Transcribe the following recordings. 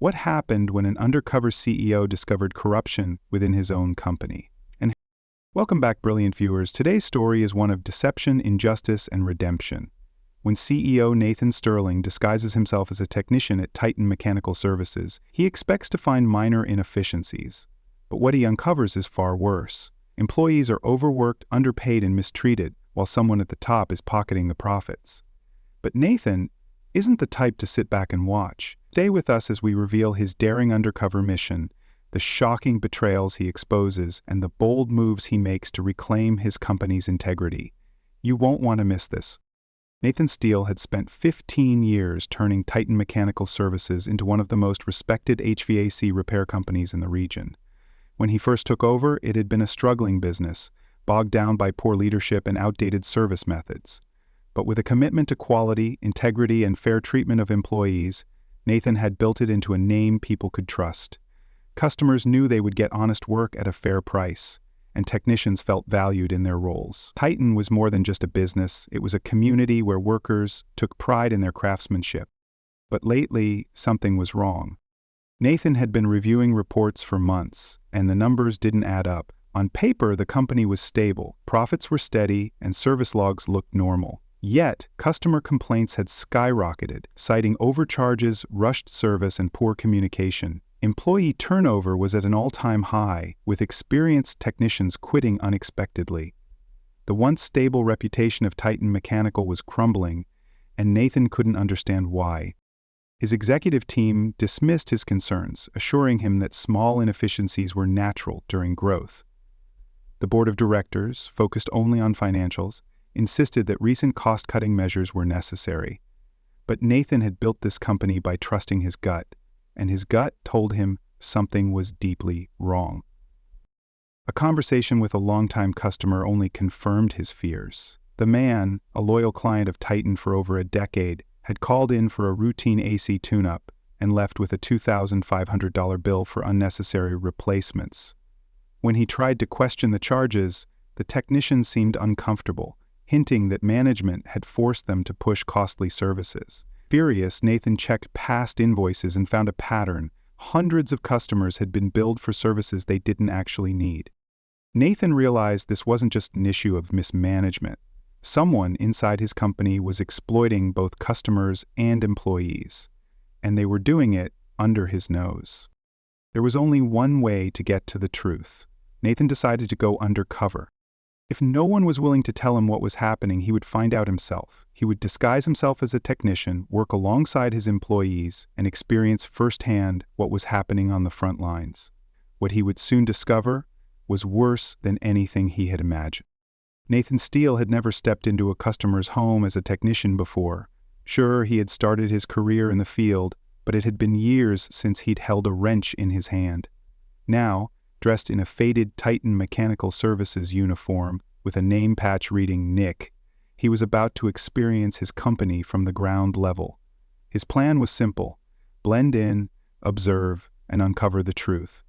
What happened when an undercover CEO discovered corruption within his own company? And welcome back, brilliant viewers. Today's story is one of deception, injustice, and redemption. When CEO Nathan Sterling disguises himself as a technician at Titan Mechanical Services, he expects to find minor inefficiencies. But what he uncovers is far worse. Employees are overworked, underpaid, and mistreated, while someone at the top is pocketing the profits. But Nathan isn't the type to sit back and watch. Stay with us as we reveal his daring undercover mission, the shocking betrayals he exposes, and the bold moves he makes to reclaim his company's integrity. You won't want to miss this. Nathan Steele had spent 15 years turning Titan Mechanical Services into one of the most respected HVAC repair companies in the region. When he first took over, it had been a struggling business, bogged down by poor leadership and outdated service methods. But with a commitment to quality, integrity, and fair treatment of employees, Nathan had built it into a name people could trust. Customers knew they would get honest work at a fair price, and technicians felt valued in their roles. Titan was more than just a business, it was a community where workers took pride in their craftsmanship. But lately, something was wrong. Nathan had been reviewing reports for months, and the numbers didn't add up. On paper, the company was stable, profits were steady, and service logs looked normal. Yet, customer complaints had skyrocketed, citing overcharges, rushed service, and poor communication. Employee turnover was at an all-time high, with experienced technicians quitting unexpectedly. The once stable reputation of Titan Mechanical was crumbling, and Nathan couldn't understand why. His executive team dismissed his concerns, assuring him that small inefficiencies were natural during growth. The board of directors, focused only on financials, insisted that recent cost-cutting measures were necessary. But Nathan had built this company by trusting his gut, and his gut told him something was deeply wrong. A conversation with a longtime customer only confirmed his fears. The man, a loyal client of Titan for over a decade, had called in for a routine AC tune-up and left with a $2,500 bill for unnecessary replacements. When he tried to question the charges, the technician seemed uncomfortable, hinting that management had forced them to push costly services. Furious, Nathan checked past invoices and found a pattern. Hundreds of customers had been billed for services they didn't actually need. Nathan realized this wasn't just an issue of mismanagement. Someone inside his company was exploiting both customers and employees, and they were doing it under his nose. There was only one way to get to the truth. Nathan decided to go undercover. If no one was willing to tell him what was happening, he would find out himself. He would disguise himself as a technician, work alongside his employees, and experience firsthand what was happening on the front lines. What he would soon discover was worse than anything he had imagined. Nathan Steele had never stepped into a customer's home as a technician before. Sure, he had started his career in the field, but it had been years since he'd held a wrench in his hand. Now, dressed in a faded Titan Mechanical Services uniform with a name patch reading Nick, he was about to experience his company from the ground level. His plan was simple: blend in, observe, and uncover the truth.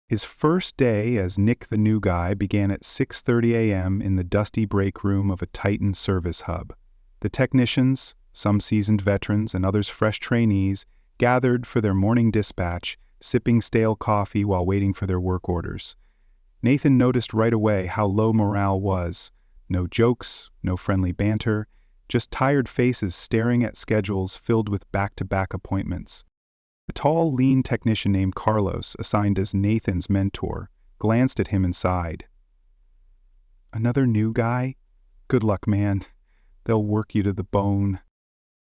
His first day as Nick the New Guy began at 6:30 a.m. in the dusty break room of a Titan service hub. The technicians, some seasoned veterans and others fresh trainees, gathered for their morning dispatch, sipping stale coffee while waiting for their work orders. Nathan noticed right away how low morale was. No jokes, no friendly banter, just tired faces staring at schedules filled with back-to-back appointments. A tall, lean technician named Carlos, assigned as Nathan's mentor, glanced at him and sighed. "Another new guy? Good luck, man. They'll work you to the bone."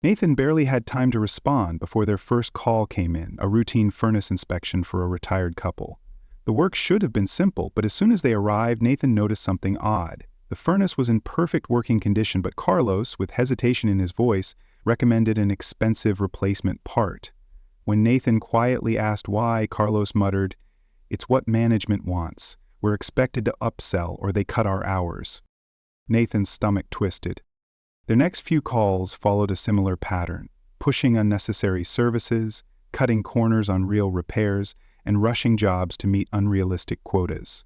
Nathan barely had time to respond before their first call came in, a routine furnace inspection for a retired couple. The work should have been simple, but as soon as they arrived, Nathan noticed something odd. The furnace was in perfect working condition, but Carlos, with hesitation in his voice, recommended an expensive replacement part. When Nathan quietly asked why, Carlos muttered, "It's what management wants. We're expected to upsell or they cut our hours." Nathan's stomach twisted. Their next few calls followed a similar pattern, pushing unnecessary services, cutting corners on real repairs, and rushing jobs to meet unrealistic quotas.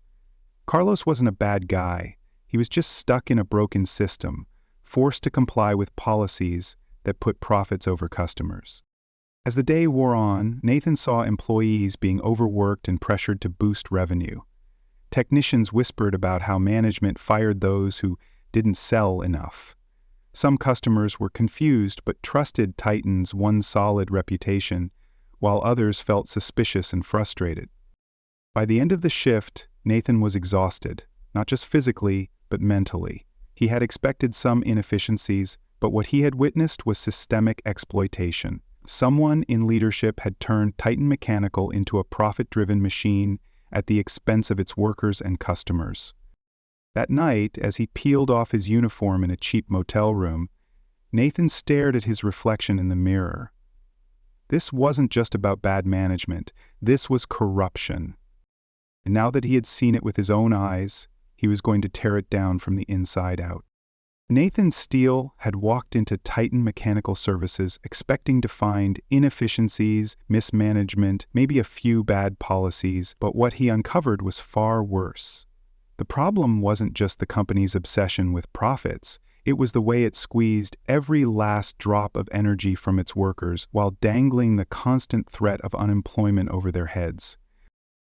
Carlos wasn't a bad guy. He was just stuck in a broken system, forced to comply with policies that put profits over customers. As the day wore on, Nathan saw employees being overworked and pressured to boost revenue. Technicians whispered about how management fired those who didn't sell enough. Some customers were confused but trusted Titan's one solid reputation, while others felt suspicious and frustrated. By the end of the shift, Nathan was exhausted, not just physically, but mentally. He had expected some inefficiencies, but what he had witnessed was systemic exploitation. Someone in leadership had turned Titan Mechanical into a profit-driven machine at the expense of its workers and customers. That night, as he peeled off his uniform in a cheap motel room, Nathan stared at his reflection in the mirror. This wasn't just about bad management, this was corruption. And now that he had seen it with his own eyes, he was going to tear it down from the inside out. Nathan Steele had walked into Titan Mechanical Services expecting to find inefficiencies, mismanagement, maybe a few bad policies, but what he uncovered was far worse. The problem wasn't just the company's obsession with profits, it was the way it squeezed every last drop of energy from its workers while dangling the constant threat of unemployment over their heads.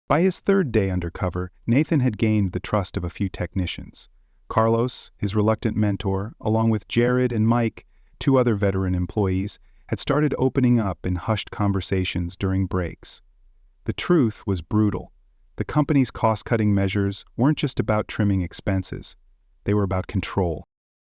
By his third day undercover, Nathan had gained the trust of a few technicians. Carlos, his reluctant mentor, along with Jared and Mike, two other veteran employees, had started opening up in hushed conversations during breaks. The truth was brutal. The company's cost-cutting measures weren't just about trimming expenses. They were about control.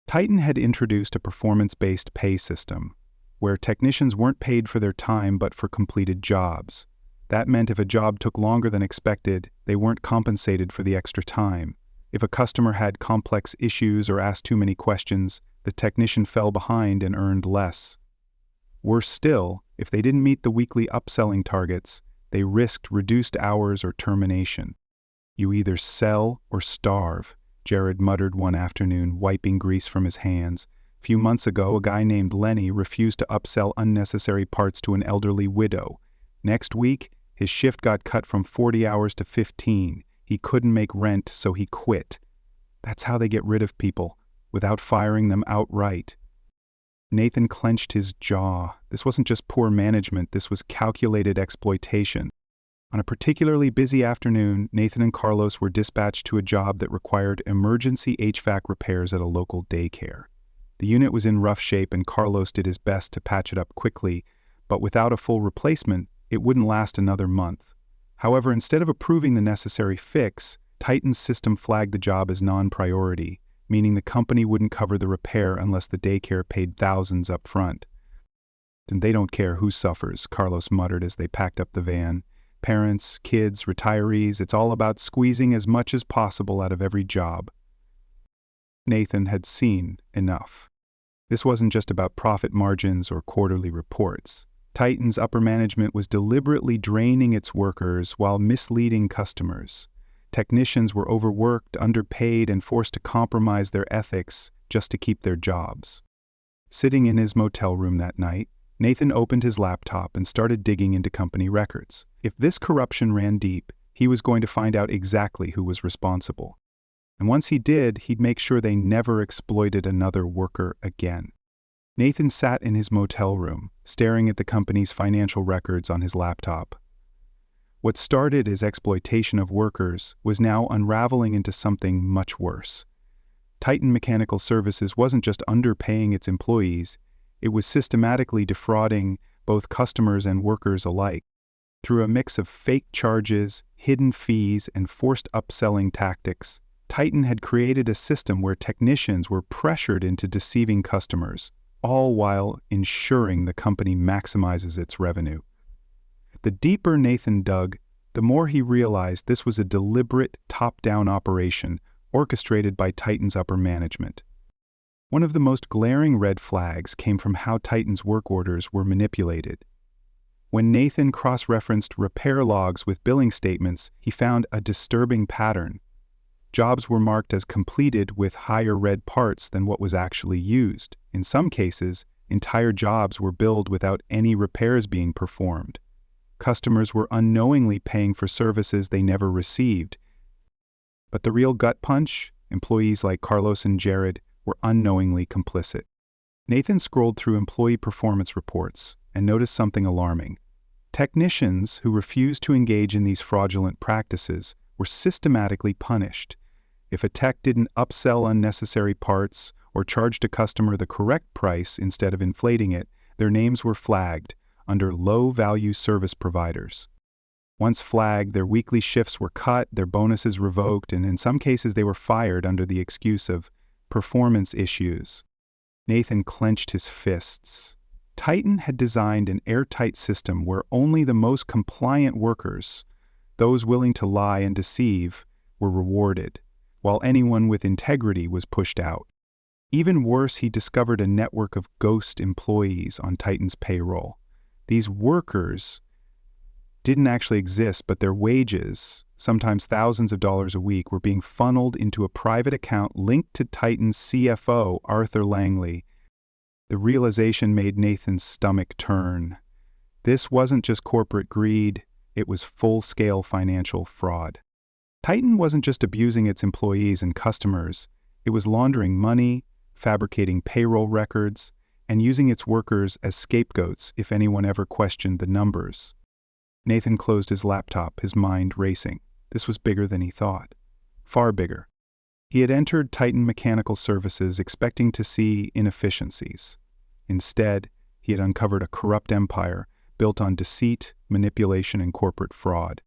Titan had introduced a performance-based pay system, where technicians weren't paid for their time but for completed jobs. That meant if a job took longer than expected, they weren't compensated for the extra time. If a customer had complex issues or asked too many questions, the technician fell behind and earned less. Worse still, if they didn't meet the weekly upselling targets, they risked reduced hours or termination. "You either sell or starve," Jared muttered one afternoon, wiping grease from his hands. A few months ago, a guy named Lenny refused to upsell unnecessary parts to an elderly widow. Next week, his shift got cut from 40 hours to 15. He couldn't make rent, so he quit. That's how they get rid of people, without firing them outright. Nathan clenched his jaw. This wasn't just poor management, this was calculated exploitation. On a particularly busy afternoon, Nathan and Carlos were dispatched to a job that required emergency HVAC repairs at a local daycare. The unit was in rough shape and Carlos did his best to patch it up quickly, but without a full replacement, it wouldn't last another month. However, instead of approving the necessary fix, Titan's system flagged the job as non-priority, meaning the company wouldn't cover the repair unless the daycare paid thousands up front. "And they don't care who suffers," Carlos muttered as they packed up the van. "Parents, kids, retirees, it's all about squeezing as much as possible out of every job." Nathan had seen enough. This wasn't just about profit margins or quarterly reports. Titan's upper management was deliberately draining its workers while misleading customers. Technicians were overworked, underpaid, and forced to compromise their ethics just to keep their jobs. Sitting in his motel room that night, Nathan opened his laptop and started digging into company records. If this corruption ran deep, he was going to find out exactly who was responsible. And once he did, he'd make sure they never exploited another worker again. Nathan sat in his motel room, staring at the company's financial records on his laptop. What started as exploitation of workers was now unraveling into something much worse. Titan Mechanical Services wasn't just underpaying its employees, it was systematically defrauding both customers and workers alike. Through a mix of fake charges, hidden fees, and forced upselling tactics, Titan had created a system where technicians were pressured into deceiving customers, all while ensuring the company maximizes its revenue. The deeper Nathan dug, the more he realized this was a deliberate, top-down operation orchestrated by Titan's upper management. One of the most glaring red flags came from how Titan's work orders were manipulated. When Nathan cross-referenced repair logs with billing statements, he found a disturbing pattern. Jobs were marked as completed with higher red parts than what was actually used. In some cases, entire jobs were billed without any repairs being performed. Customers were unknowingly paying for services they never received. But the real gut punch, employees like Carlos and Jared were unknowingly complicit. Nathan scrolled through employee performance reports, and noticed something alarming. Technicians who refused to engage in these fraudulent practices were systematically punished. If a tech didn't upsell unnecessary parts or charged a customer the correct price instead of inflating it, their names were flagged under low-value service providers. Once flagged, their weekly shifts were cut, their bonuses revoked, and in some cases they were fired under the excuse of performance issues. Nathan clenched his fists. Titan had designed an airtight system where only the most compliant workers, those willing to lie and deceive, were rewarded, while anyone with integrity was pushed out. Even worse, he discovered a network of ghost employees on Titan's payroll. These workers didn't actually exist, but their wages, sometimes thousands of dollars a week, were being funneled into a private account linked to Titan's CFO, Arthur Langley. The realization made Nathan's stomach turn. This wasn't just corporate greed, it was full-scale financial fraud. Titan wasn't just abusing its employees and customers, it was laundering money, fabricating payroll records, and using its workers as scapegoats if anyone ever questioned the numbers. Nathan closed his laptop, his mind racing. This was bigger than he thought. Far bigger. He had entered Titan Mechanical Services expecting to see inefficiencies. Instead, he had uncovered a corrupt empire built on deceit, manipulation, and corporate fraud.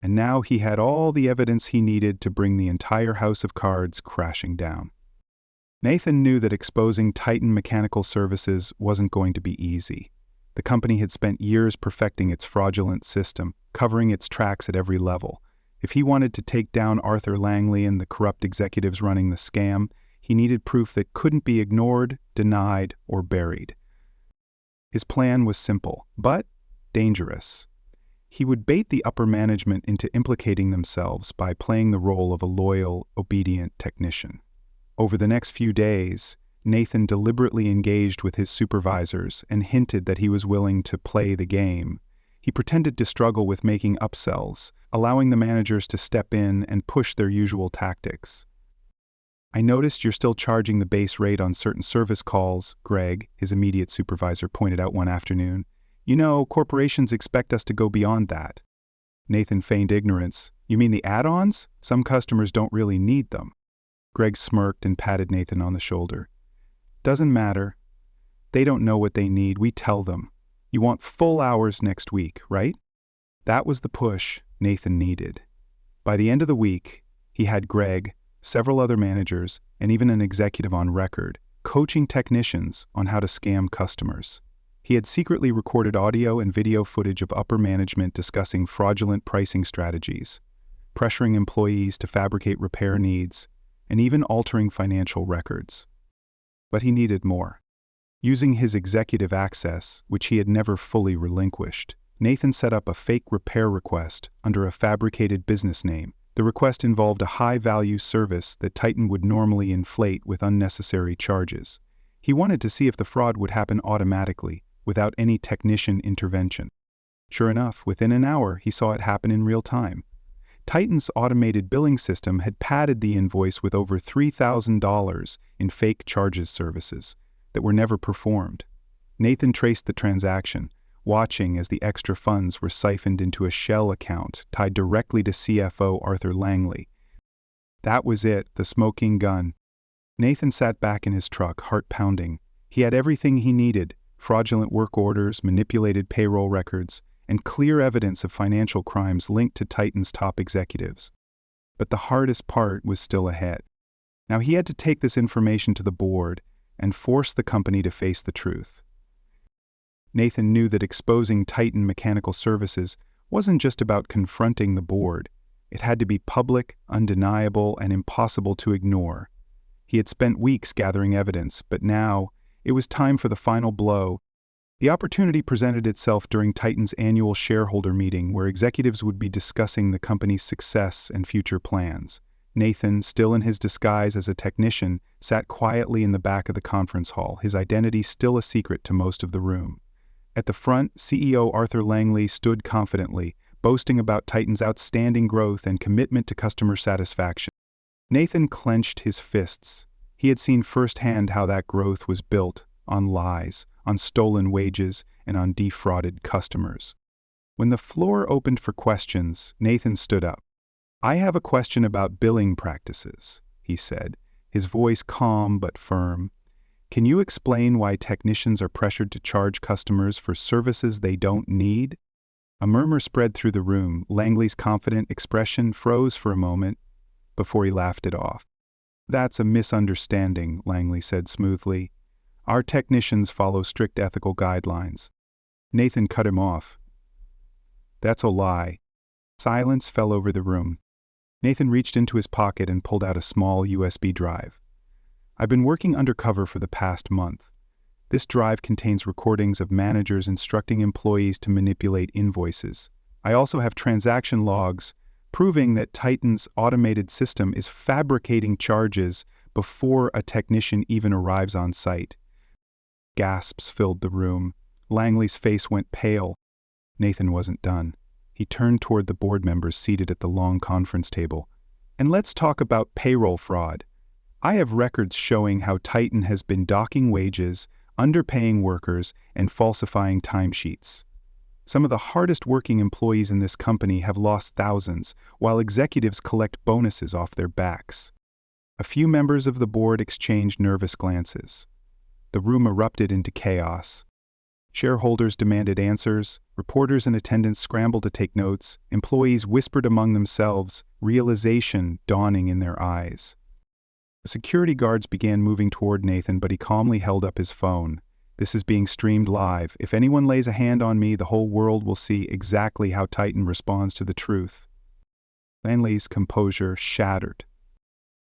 And now he had all the evidence he needed to bring the entire house of cards crashing down. Nathan knew that exposing Titan Mechanical Services wasn't going to be easy. The company had spent years perfecting its fraudulent system, covering its tracks at every level. If he wanted to take down Arthur Langley and the corrupt executives running the scam, he needed proof that couldn't be ignored, denied, or buried. His plan was simple, but dangerous. He would bait the upper management into implicating themselves by playing the role of a loyal, obedient technician. Over the next few days, Nathan deliberately engaged with his supervisors and hinted that he was willing to play the game. He pretended to struggle with making upsells, allowing the managers to step in and push their usual tactics. "I noticed you're still charging the base rate on certain service calls," Greg, his immediate supervisor, pointed out one afternoon. "You know, corporations expect us to go beyond that." Nathan feigned ignorance. "You mean the add-ons? Some customers don't really need them." Greg smirked and patted Nathan on the shoulder. "Doesn't matter. They don't know what they need. We tell them. You want full hours next week, right?" That was the push Nathan needed. By the end of the week, he had Greg, several other managers, and even an executive on record, coaching technicians on how to scam customers. He had secretly recorded audio and video footage of upper management discussing fraudulent pricing strategies, pressuring employees to fabricate repair needs, and even altering financial records. But he needed more. Using his executive access, which he had never fully relinquished, Nathan set up a fake repair request under a fabricated business name. The request involved a high-value service that Titan would normally inflate with unnecessary charges. He wanted to see if the fraud would happen automatically, without any technician intervention. Sure enough, within an hour, he saw it happen in real time. Titan's automated billing system had padded the invoice with over $3,000 in fake charges services that were never performed. Nathan traced the transaction, watching as the extra funds were siphoned into a shell account tied directly to CFO Arthur Langley. That was it, the smoking gun. Nathan sat back in his truck, heart pounding. He had everything he needed: fraudulent work orders, manipulated payroll records, and clear evidence of financial crimes linked to Titan's top executives. But the hardest part was still ahead. Now he had to take this information to the board and force the company to face the truth. Nathan knew that exposing Titan Mechanical Services wasn't just about confronting the board. It had to be public, undeniable, and impossible to ignore. He had spent weeks gathering evidence, but now it was time for the final blow. The opportunity presented itself during Titan's annual shareholder meeting, where executives would be discussing the company's success and future plans. Nathan, still in his disguise as a technician, sat quietly in the back of the conference hall, his identity still a secret to most of the room. At the front, CEO Arthur Langley stood confidently, boasting about Titan's outstanding growth and commitment to customer satisfaction. Nathan clenched his fists. He had seen firsthand how that growth was built on lies, on stolen wages, and on defrauded customers. When the floor opened for questions, Nathan stood up. "I have a question about billing practices," he said, his voice calm but firm. "Can you explain why technicians are pressured to charge customers for services they don't need?" A murmur spread through the room. Langley's confident expression froze for a moment before he laughed it off. "That's a misunderstanding," Langley said smoothly. "Our technicians follow strict ethical guidelines." Nathan cut him off. "That's a lie." Silence fell over the room. Nathan reached into his pocket and pulled out a small USB drive. "I've been working undercover for the past month. This drive contains recordings of managers instructing employees to manipulate invoices. I also have transaction logs proving that Titan's automated system is fabricating charges before a technician even arrives on site." Gasps filled the room. Langley's face went pale. Nathan wasn't done. He turned toward the board members seated at the long conference table. "And let's talk about payroll fraud. I have records showing how Titan has been docking wages, underpaying workers, and falsifying timesheets. Some of the hardest working employees in this company have lost thousands, while executives collect bonuses off their backs." A few members of the board exchanged nervous glances. The room erupted into chaos. Shareholders demanded answers, reporters in attendance scrambled to take notes, employees whispered among themselves, realization dawning in their eyes. The security guards began moving toward Nathan, but he calmly held up his phone. "This is being streamed live. If anyone lays a hand on me, the whole world will see exactly how Titan responds to the truth." Langley's composure shattered.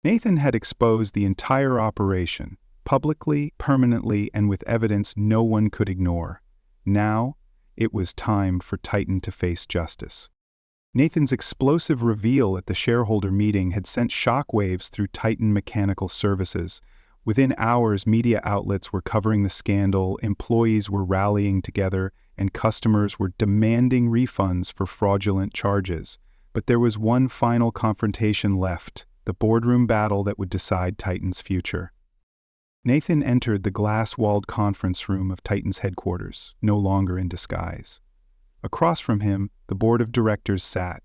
Nathan had exposed the entire operation, publicly, permanently, and with evidence no one could ignore. Now, it was time for Titan to face justice. Nathan's explosive reveal at the shareholder meeting had sent shockwaves through Titan Mechanical Services. Within hours, media outlets were covering the scandal, employees were rallying together, and customers were demanding refunds for fraudulent charges. But there was one final confrontation left, the boardroom battle that would decide Titan's future. Nathan entered the glass-walled conference room of Titan's headquarters, no longer in disguise. Across from him, the board of directors sat,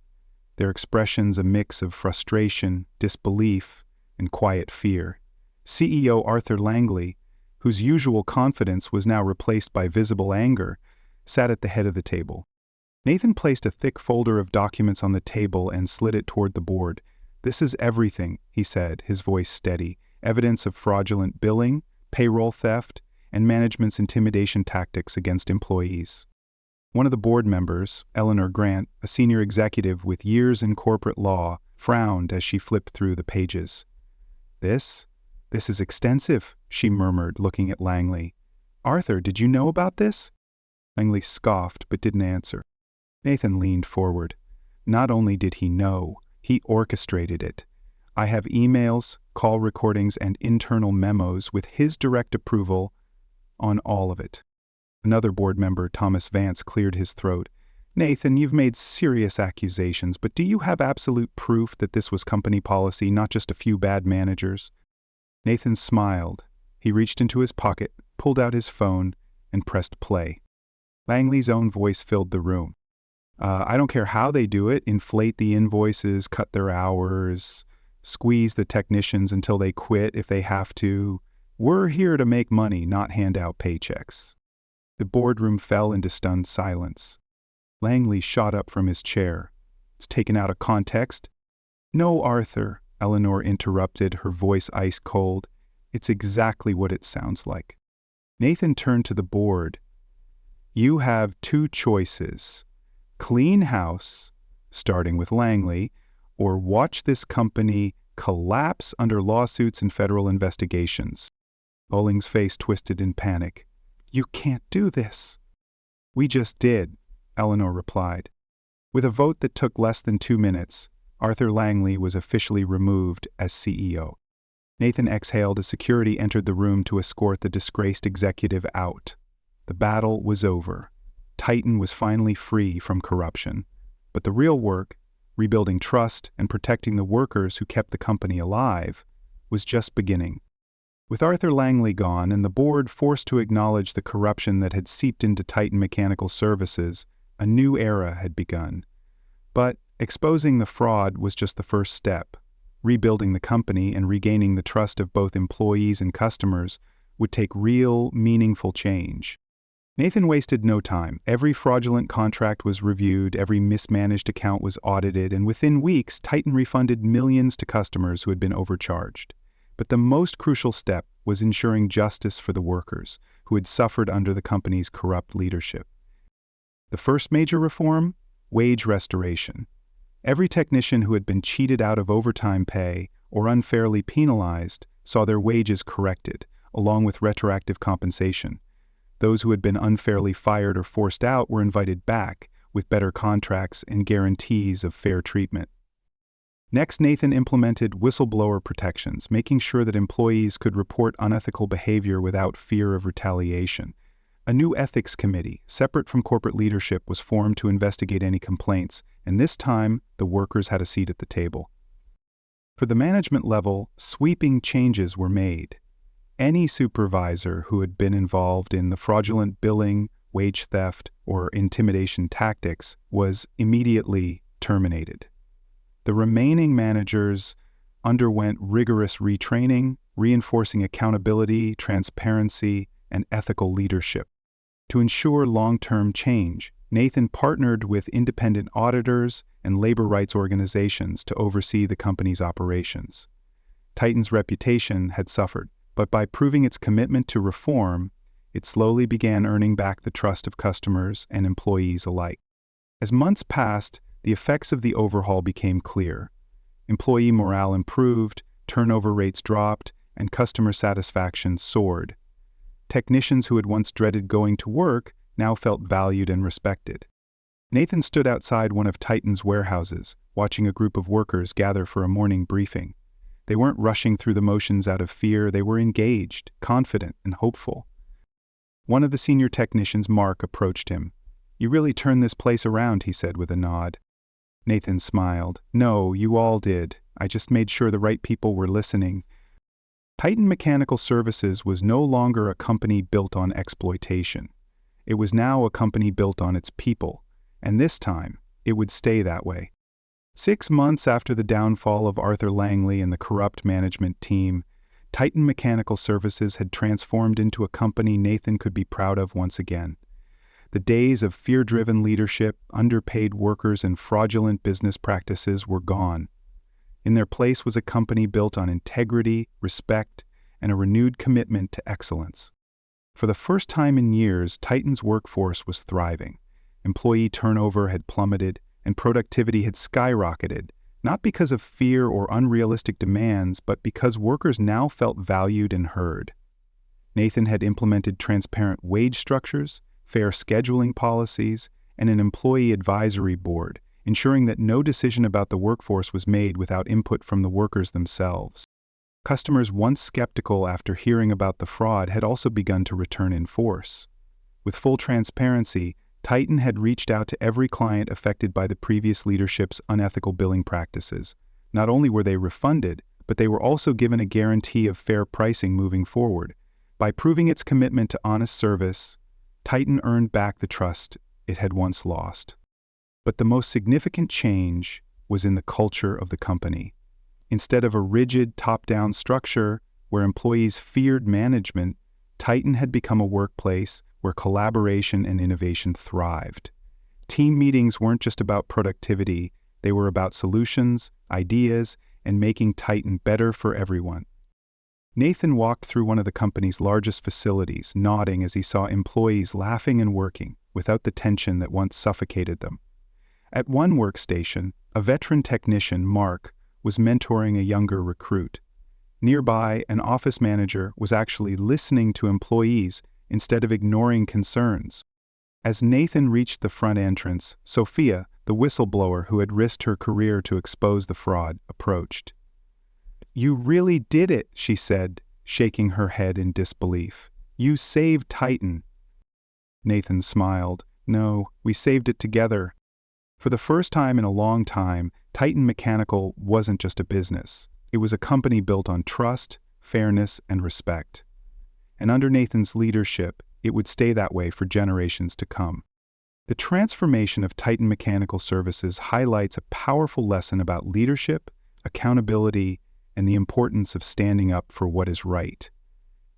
their expressions a mix of frustration, disbelief, and quiet fear. CEO Arthur Langley, whose usual confidence was now replaced by visible anger, sat at the head of the table. Nathan placed a thick folder of documents on the table and slid it toward the board. "This is everything," he said, his voice steady. "Evidence of fraudulent billing, payroll theft, and management's intimidation tactics against employees." One of the board members, Eleanor Grant, a senior executive with years in corporate law, frowned as she flipped through the pages. This is extensive," she murmured, looking at Langley. "Arthur, did you know about this?" Langley scoffed but didn't answer. Nathan leaned forward. "Not only did he know, he orchestrated it. I have emails, call recordings, and internal memos with his direct approval on all of it." Another board member, Thomas Vance, cleared his throat. "Nathan, you've made serious accusations, but do you have absolute proof that this was company policy, not just a few bad managers?" Nathan smiled. He reached into his pocket, pulled out his phone, and pressed play. Langley's own voice filled the room. "I don't care how they do it, inflate the invoices, cut their hours, squeeze the technicians until they quit if they have to. We're here to make money, not hand out paychecks." The boardroom fell into stunned silence. Langley shot up from his chair. "It's taken out of context." "No, Arthur," Eleanor interrupted, her voice ice cold. "It's exactly what it sounds like." Nathan turned to the board. "You have two choices. Clean house, starting with Langley, or watch this company collapse under lawsuits and federal investigations." Bowling's face twisted in panic. "You can't do this." "We just did," Eleanor replied. With a vote that took less than 2 minutes, Arthur Langley was officially removed as CEO. Nathan exhaled as security entered the room to escort the disgraced executive out. The battle was over. Titan was finally free from corruption. But the real work, rebuilding trust and protecting the workers who kept the company alive, was just beginning. With Arthur Langley gone and the board forced to acknowledge the corruption that had seeped into Titan Mechanical Services, a new era had begun. But exposing the fraud was just the first step. Rebuilding the company and regaining the trust of both employees and customers would take real, meaningful change. Nathan wasted no time. Every fraudulent contract was reviewed, every mismanaged account was audited, and within weeks, Titan refunded millions to customers who had been overcharged. But the most crucial step was ensuring justice for the workers who had suffered under the company's corrupt leadership. The first major reform? Wage restoration. Every technician who had been cheated out of overtime pay or unfairly penalized saw their wages corrected, along with retroactive compensation. Those who had been unfairly fired or forced out were invited back with better contracts and guarantees of fair treatment. Next, Nathan implemented whistleblower protections, making sure that employees could report unethical behavior without fear of retaliation. A new ethics committee, separate from corporate leadership, was formed to investigate any complaints, and this time, the workers had a seat at the table. For the management level, sweeping changes were made. Any supervisor who had been involved in the fraudulent billing, wage theft, or intimidation tactics was immediately terminated. The remaining managers underwent rigorous retraining, reinforcing accountability, transparency, and ethical leadership. To ensure long-term change, Nathan partnered with independent auditors and labor rights organizations to oversee the company's operations. Titan's reputation had suffered, but by proving its commitment to reform, it slowly began earning back the trust of customers and employees alike. As months passed, the effects of the overhaul became clear. Employee morale improved, turnover rates dropped, and customer satisfaction soared. Technicians who had once dreaded going to work now felt valued and respected. Nathan stood outside one of Titan's warehouses, watching a group of workers gather for a morning briefing. They weren't rushing through the motions out of fear, they were engaged, confident, and hopeful. One of the senior technicians, Mark, approached him. "You really turned this place around," he said with a nod. Nathan smiled. "No, you all did. I just made sure the right people were listening." Titan Mechanical Services was no longer a company built on exploitation. It was now a company built on its people, and this time, it would stay that way. 6 months after the downfall of Arthur Langley and the corrupt management team, Titan Mechanical Services had transformed into a company Nathan could be proud of once again. The days of fear-driven leadership, underpaid workers, and fraudulent business practices were gone. In their place was a company built on integrity, respect, and a renewed commitment to excellence. For the first time in years, Titan's workforce was thriving. Employee turnover had plummeted, and productivity had skyrocketed, not because of fear or unrealistic demands, but because workers now felt valued and heard. Nathan had implemented transparent wage structures, fair scheduling policies, and an employee advisory board, ensuring that no decision about the workforce was made without input from the workers themselves. Customers once skeptical after hearing about the fraud had also begun to return in force. With full transparency, Titan had reached out to every client affected by the previous leadership's unethical billing practices. Not only were they refunded, but they were also given a guarantee of fair pricing moving forward. By proving its commitment to honest service, Titan earned back the trust it had once lost. But the most significant change was in the culture of the company. Instead of a rigid top-down structure where employees feared management, Titan had become a workplace where collaboration and innovation thrived. Team meetings weren't just about productivity, they were about solutions, ideas, and making Titan better for everyone. Nathan walked through one of the company's largest facilities, nodding as he saw employees laughing and working without the tension that once suffocated them. At one workstation, a veteran technician, Mark, was mentoring a younger recruit. Nearby, an office manager was actually listening to employees instead of ignoring concerns. As Nathan reached the front entrance, Sophia, the whistleblower who had risked her career to expose the fraud, approached. "You really did it," she said, shaking her head in disbelief. "You saved Titan." Nathan smiled. "No, we saved it together." For the first time in a long time, Titan Mechanical wasn't just a business. It was a company built on trust, fairness, and respect. And under Nathan's leadership, it would stay that way for generations to come. The transformation of Titan Mechanical Services highlights a powerful lesson about leadership, accountability, and the importance of standing up for what is right.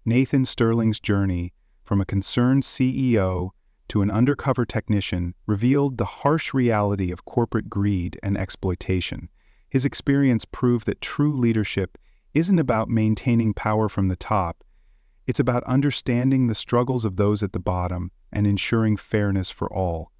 Nathan Sterling's journey from a concerned CEO to an undercover technician revealed the harsh reality of corporate greed and exploitation. His experience proved that true leadership isn't about maintaining power from the top. It's about understanding the struggles of those at the bottom and ensuring fairness for all.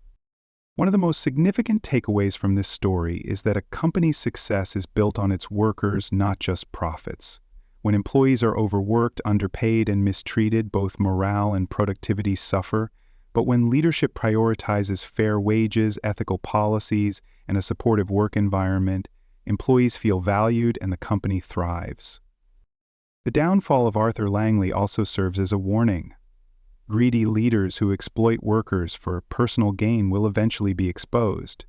One of the most significant takeaways from this story is that a company's success is built on its workers, not just profits. When employees are overworked, underpaid, and mistreated, both morale and productivity suffer. But when leadership prioritizes fair wages, ethical policies, and a supportive work environment, employees feel valued and the company thrives. The downfall of Arthur Langley also serves as a warning. Greedy leaders who exploit workers for personal gain will eventually be exposed.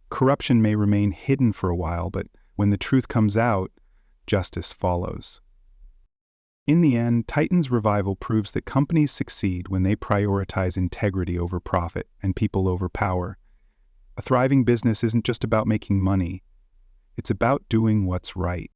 Corruption may remain hidden for a while, but when the truth comes out, justice follows. In the end, Titan's revival proves that companies succeed when they prioritize integrity over profit and people over power. A thriving business isn't just about making money. It's about doing what's right.